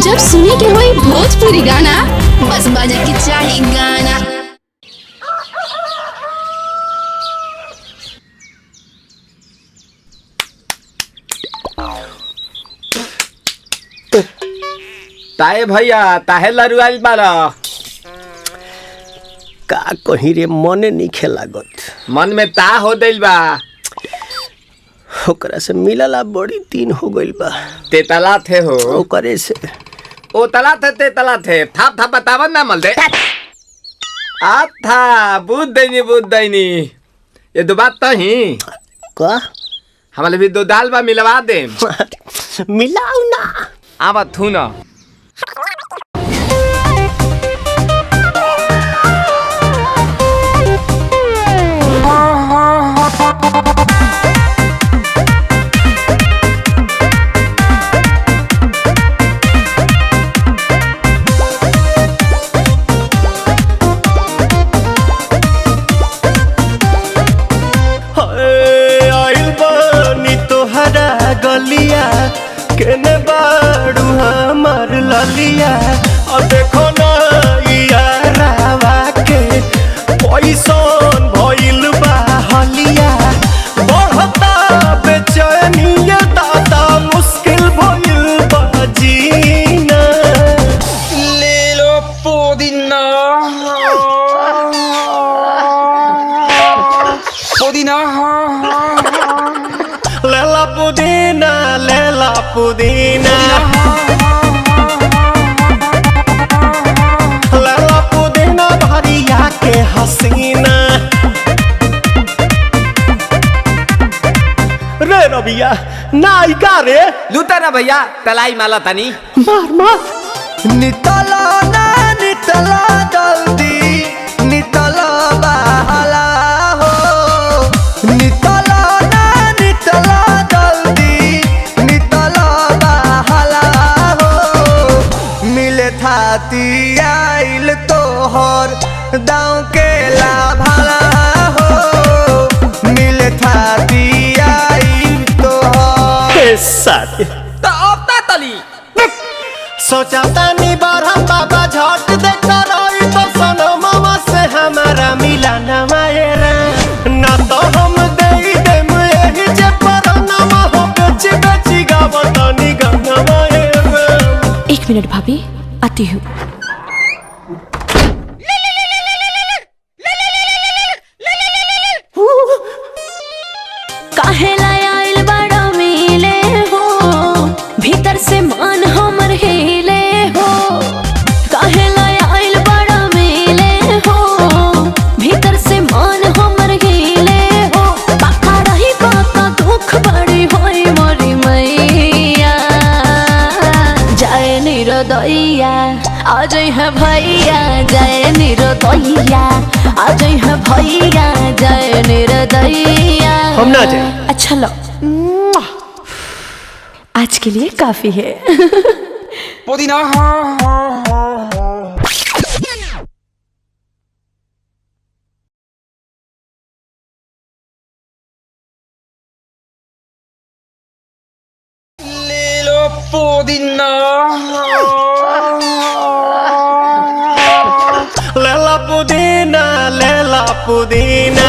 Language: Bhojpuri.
जब सुने के होई भोजपुरी गाना बस बजे के चाही गाना। ताए भैया ताहे लरुआल बारा का कहीं रे मने नहीं लागत। मन में ता हो दिल बा ओकरा से मिलला बड़ी दिन हो गइल बा। ते तला थे हो ओकरे से ओ तला थे ते तला थे थाप थाप बतावन ना मल दे आ था बुद्ध दैनी ये दो बात तो ही का हमारे भी दो दाल बा मिलवा दे मिलाऊ ना आवा थू ना गलिया केने बाड़ू हमार ललिया और देखो ना यारावा के पैसन भइल बा हलिया बढ़ता बेचैनिया दादा मुश्किल भइल बा जीना ले लो पुदीना पुदीना लेला पुदीना लेला पुदीना भरिया के हसीना रे रबिया नायिका रे लूटा ना भैया तलाई माला तनी मार मार नितला ना नितला जल्दी नितला बहाला हो नितला ना नितला थाती आइल तोहर दाँव के लाभाला हो मिले थाती आइल तोहर साथी तो अब ता तली सोचा तानी बरहम बाबा झट देखता रही तो सनो मामा से हमारा मिला न मायरा ना तो हम दे देम यही जे पर नामा हो बेची बेची गावतानी गाना मायरा। 1 मिनट भाभी आती हूँ। काहेला आइल बड़ा मिले हो भीतर से मान हमर हिले हो काहेला आइल बड़ा मिले हो भीतर से मान हमर हिले हो पाका रही पाका दुख बड़ी होई मोरी मैया जाए निरोदैया आज है भैया जय निरोदैया आज है भैया जय निरोदैया हम ना जाए। अच्छा लो आज के लिए काफी है। पुदीना ले लो पुदीना लेला पुदीना